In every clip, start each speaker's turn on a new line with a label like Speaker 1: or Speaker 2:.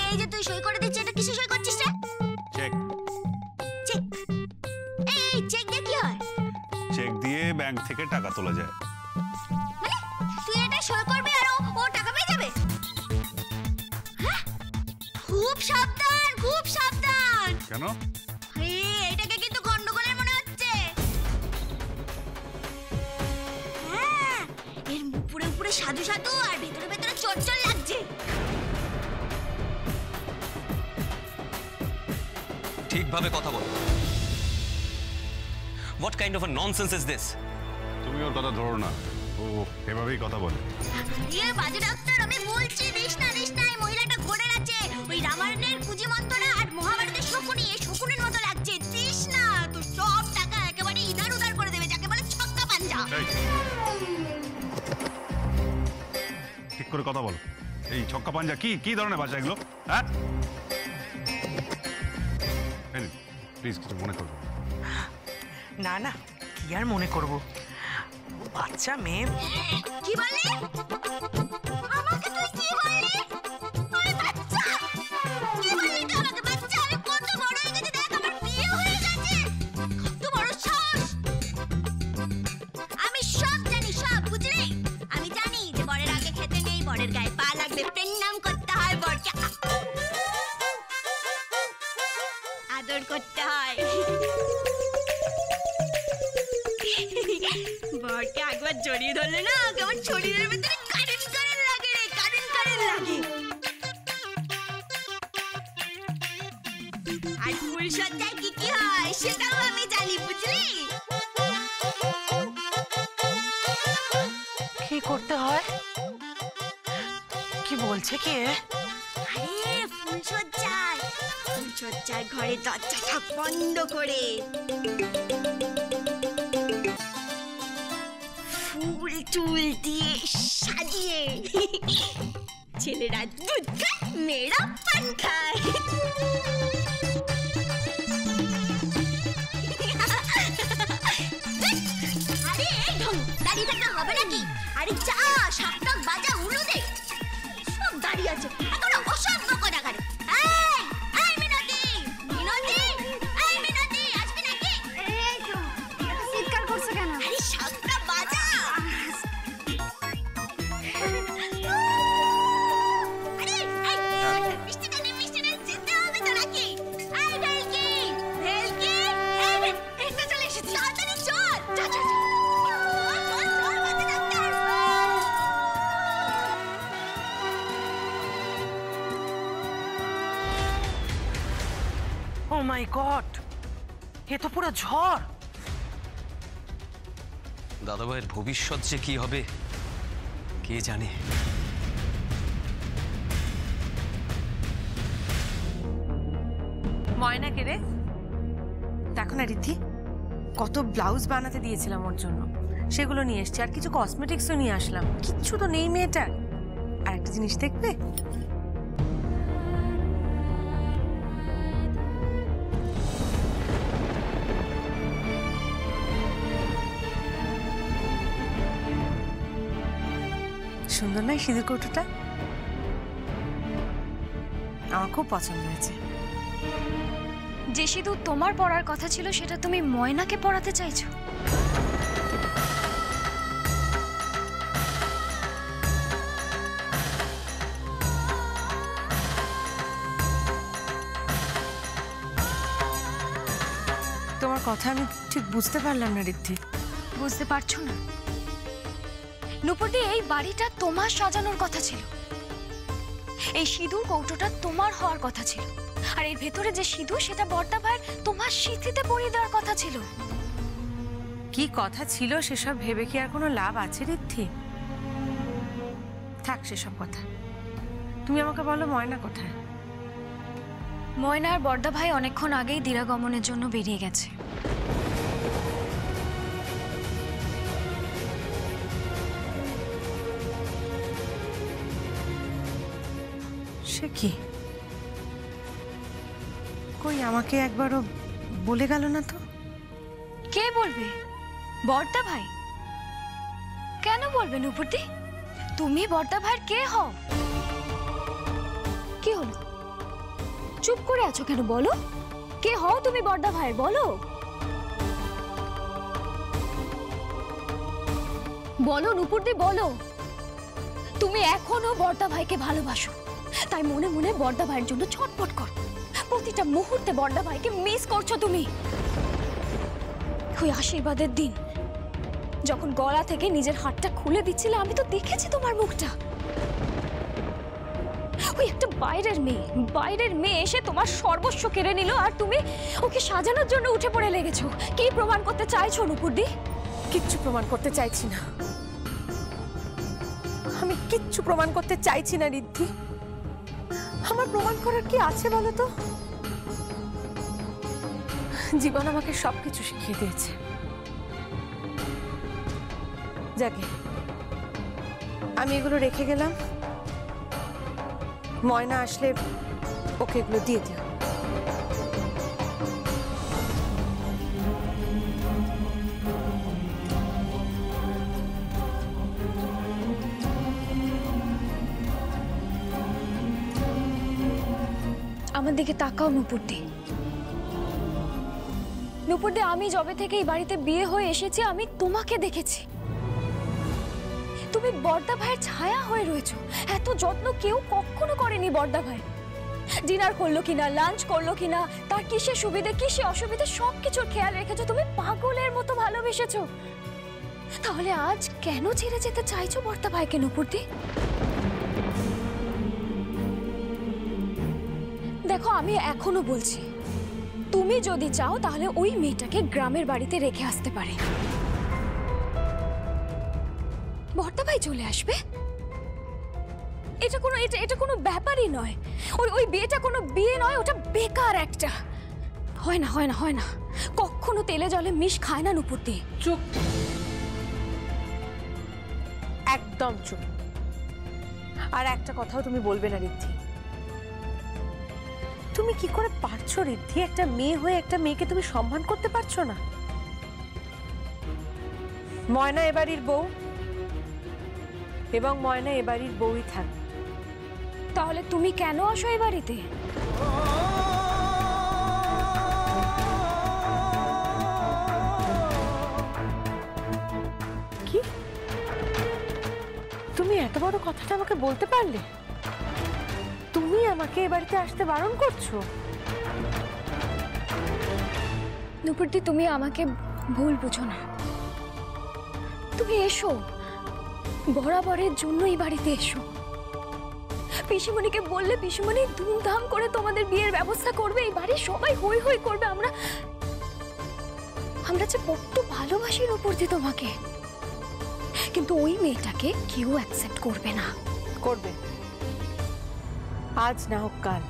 Speaker 1: এই যে তুই সই করে দিচ্ছিস, এটা কিসে সই করছিস রে?
Speaker 2: চেক।
Speaker 1: চেক? এই চেক দিয়ে কি হয়?
Speaker 2: চেক দিয়ে ব্যাংক থেকে টাকা তোলা যায়।
Speaker 1: মানে তুই এটা সই করবি আর ও টাকা পেয়ে যাবে? হ্যাঁ, খুব সাবধান, খুব সাবধান।
Speaker 2: কেন?
Speaker 1: এটাকে কিন্তু গন্ডগোলের মনে হচ্ছে। হ্যাঁ, এর উপরে উপরে সাধু সাধু আর ভেতরে ভেতরে চোর চোর লাগছে।
Speaker 3: ঠিকভাবে কথা বলো। What kind of a nonsense is this?
Speaker 2: তুমি ওর কথা ধরো না, ও এভাবেই কথা বলে।
Speaker 1: ইয়ে বাজে ডাক্তার, আমি বলছি দিস না এই মহিলাটা ঘোরের আছে। ওই রামায়ণের কুজি মন্ত্রনা আর মহাভারতের শকুনি, এই শকুনের মতো লাগছে। দিস না, তো সব টাকা একেবারে ইধার উধার করে দেবে, যাকে বলে ছক্কা পাঞ্জা।
Speaker 2: ঠিক করে কথা বলো। এই ছক্কা পাঞ্জা কি ধরনের ভাষা এগুলো? হ্যাঁ, প্লিজ কিছু মনে করবেন
Speaker 4: না। না কি আর মনে করব, বাচ্চা মেয়ে।
Speaker 1: কি বললি? আমাকে তুই কি বললি? আরে বাচ্চা, কি বললি তুই আমাকে? বাচ্চা? আমি কত বড় হয়ে গেছি, দেখ আমার বিয়ে হয়ে গেছে। কত বড় সাহস! আমি সব জানি, সব বুঝলি? আমি জানি যে বরের আগে খেতে নেই, বরের গায়ে পা লাগবে, প্রণাম করতে হয়, বরকে আদর করতে হয়। বরকে একবার জড়িয়ে ধরলে না, কেমন শরীরের ভিতরে কারেন্ট লাগে রে, কারেন্ট লাগে। আর ফুলসজ্জায় কি হয় সেটাও আমি জানি, বুঝলি?
Speaker 4: কি করতে হয়? কি বলছে কে?
Speaker 1: আরে ফুলসজ্জায় ঘরে দরজাটা বন্ধ করে ফুল টুল দিয়ে সাজিয়ে ছেলেরা দুধ খায়, মেয়েরা পান খায়। আরে ঢং দাঁড়িয়ে থাকতে হবে নাকি? আরে চা সাতটা বাজা উলু দে, সব দাঁড়িয়ে আছে। এখন অসভ্য কথা করে।
Speaker 4: ও মাই গড, এ তো পুরো ঝড়।
Speaker 3: দাদাভাইয়ের ভবিষ্যৎ যে কি হবে কে জানে।
Speaker 5: ময়না কে রে? দেখো না রিদ্ধি, কত ব্লাউজ বানাতে দিয়েছিলাম ওর জন্য, সেগুলো নিয়ে এসছি। আর কিছু কসমেটিক্সও নিয়ে আসলাম, কিচ্ছু তো নেই মেয়েটার। আর একটা জিনিস দেখবে, সুন্দর নয় সিঁদুর কৌটোটা? আমার খুব পছন্দ হয়েছে।
Speaker 6: যে সিঁদুর তোমার পরার কথা ছিল সেটা তুমি ময়নাকে পরাতে চাইছো?
Speaker 5: তোমার কথা আমি ঠিক বুঝতে পারলাম না রিদ্ধি।
Speaker 6: বুঝতে পারছো না? নুপুরদি, এই বাড়িটা তোমার সাজানোর কথা ছিল, এই সিঁদুর কৌটোটা তোমার হওয়ার কথা ছিল, আর এর ভেতরে যে সিঁদুর সেটা বড়দা ভাইয়ের তোমার স্মৃতিতে পরিয়ে দেওয়ার কথা ছিল।
Speaker 5: কি কথা ছিল সেসব ভেবে কি আর কোনো লাভ আছে রিদ্ধি? থাক সেসব কথা, তুমি আমাকে বলো ময়না কোথায়?
Speaker 6: ময়না আর বড়দা ভাই অনেকক্ষণ আগেই দিরাগমনের জন্য বেরিয়ে গেছে।
Speaker 5: সে কি? কই আমাকে একবারও বলে গেল না তো?
Speaker 6: কে বলবে? বড়দা ভাই। কেন বলবে নুপুরদি? তুমি বড়দা ভাইয়ের কে হও? কি হলো? চুপ করে আছো কেন? বলো, কে হও তুমি বড়দা ভাইয়ের? বলো বলো নূপুরদি, বলো। তুমি এখনো বড়দা ভাইকে ভালোবাসো, তাই মনে মনে বড়দা ভাইয়ের জন্য ছটফট কর। প্রতিটা মুহূর্তে বড়দা ভাইকে মিস করছো তুমি। ওই আশীর্বাদের দিন যখন গলা থেকে নিজের হাতটা খুলে দিচ্ছিলে, আমি তো দেখেছি তোমার মুখটা। ওই একটা বাইরের মেয়ে এসে তোমার সর্বস্ব কেড়ে নিল, আর তুমি ওকে সাজানোর জন্য উঠে পড়ে লেগেছো। কি প্রমাণ করতে চাইছো নূপুরদি?
Speaker 5: কিচ্ছু প্রমাণ করতে চাইছি না, আমি কিচ্ছু প্রমাণ করতে চাইছি না রিদ্ধি। আমার প্রমাণ করার কি আছে বলো তো? জীবন আমাকে সবকিছু শিখিয়ে দিয়েছে। যাকে আমি এগুলো রেখে গেলাম, ময়না আসলে ওকে এগুলো দিয়ে দিও।
Speaker 6: আমার দিকে তাকাও নূপুরদি। নূপুরদি, আমি যবে থেকে এই বাড়িতে বিয়ে হয়ে এসেছি, আমি তোমাকে দেখেছি। তুমি বড়দা ভাইয়ের ছায়া হয়ে রয়েছো। এত যত্ন কেউ কখনো করেনি বড়দা ভাই। ডিনার করলো কিনা, লাঞ্চ করলো কিনা, তার কিসে সুবিধে কিসে অসুবিধে সবকিছুর খেয়াল রেখেছো। তুমি পাগলের মতো ভালোবেসেছো। তাহলে আজ কেন ছেড়ে যেতে চাইছো বড়দা ভাইকে নূপুরদি? দেখো, আমি এখনো বলছি, তুমি যদি চাও তাহলে ওই মেয়েটাকে গ্রামের বাড়িতে রেখে আসতে পারে। বড়দা ভাই চলে আসবে, এটা কোনো ব্যাপারই নয়। ওই বিয়েটা কোনো বিয়ে নয়, ওটা বেকার একটা। হয় না, কখনো তেলে জলে মিশ খায় না নূপুরদি।
Speaker 5: চুপ, একদম চুপ। আর একটা কথাও তুমি বলবে না রিদ্ধি। তুমি কি করে পারছো রিদ্ধি? একটা মেয়ে হয়ে একটা মেয়েকে তুমি সম্মান করতে পারছো না? ময়না এবাড়ির বউ, এবং ময়না এবাড়ির বউই থাকবে।
Speaker 6: তাহলে তুমি কেন আসো এই বাড়িতে?
Speaker 5: কি তুমি এত বড় কথাটা আমাকে বলতে পারলে? তুমি আমাকে এ বাড়িতে আসতে বারণ করছো?
Speaker 6: নূপুরদি, তুমি আমাকে ভুল বুঝো না। তুমি এসো, বরাবরের জন্য এই বাড়িতে এসো। পিসিমণিকে বললে পিসিমণি ধুমধাম করে তোমাদের বিয়ের ব্যবস্থা করবে। এই বাড়ির সবাই হই হই করবে। আমরা যে বড্ড ভালোবাসি নূপুরদি তোমাকে, কিন্তু ওই মেয়েটাকে কেউ অ্যাকসেপ্ট করবে না।
Speaker 5: করবে, আজ না হোক কাল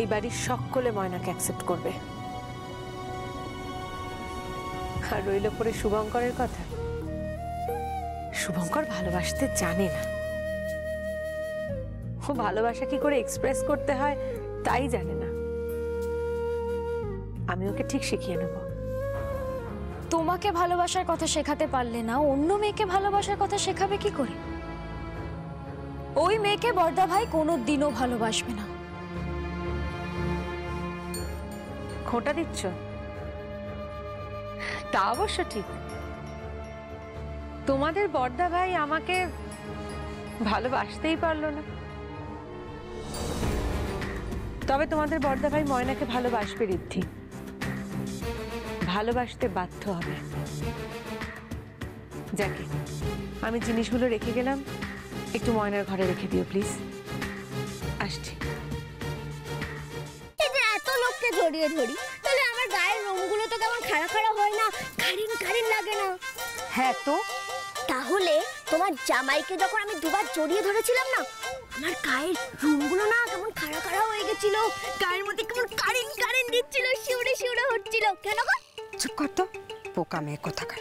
Speaker 5: এই বাড়ির সকলে ময়নাকে অ্যাকসেপ্ট করবে। আর রইল পরে শুভঙ্করের কথা। শুভঙ্কর ভালোবাসতে জানে না, ও ভালোবাসা কি করে এক্সপ্রেস করতে হয় তাই জানে না। আমি ওকে ঠিক শিখিয়ে নেব।
Speaker 6: তোমাকে ভালোবাসার কথা শেখাতে পারলে না, অন্য মেয়েকে ভালোবাসার কথা শেখাবে কি করে? ওই মেয়েকে বড়দা ভাই কোনোদিনও ভালোবাসবে না।
Speaker 5: খোঁটা দিচ্ছ? তা অবশ্য ঠিক। তোমাদের বড়দা ভাই আমাকে ভালোবাসতেই পারলো না, তবে তোমাদের বড়দা ভাই ময়নাকে ভালোবাসবে রিদ্ধি, ভালোবাসতে বাধ্য হবে। যাকে আমি জিনিসগুলো রেখে গেলাম, একটু ময়নার ঘরে রেখে দিও প্লিজ। আসছি।
Speaker 1: এত লোককে জড়িয়ে ধরি, তাহলে আমার গায়ের রঙগুলো তো কেমন খাড়া খাড়া হয় না, কারিন লাগে না?
Speaker 5: হ্যাঁ তো,
Speaker 1: তাহলে তোমার জামাইকে যখন আমি দুবার জড়িয়ে ধরেছিলাম না, আমার গায়ের রঙগুলো না কেমন খাড়া খাড়া হয়ে গেছিল, গায়ের মধ্যে কেমন কারিন দিচ্ছিল, শিউরে হচ্ছিল। কেন গো?
Speaker 7: চুপ কর তো, বোকা মেয়ে কোথাকার।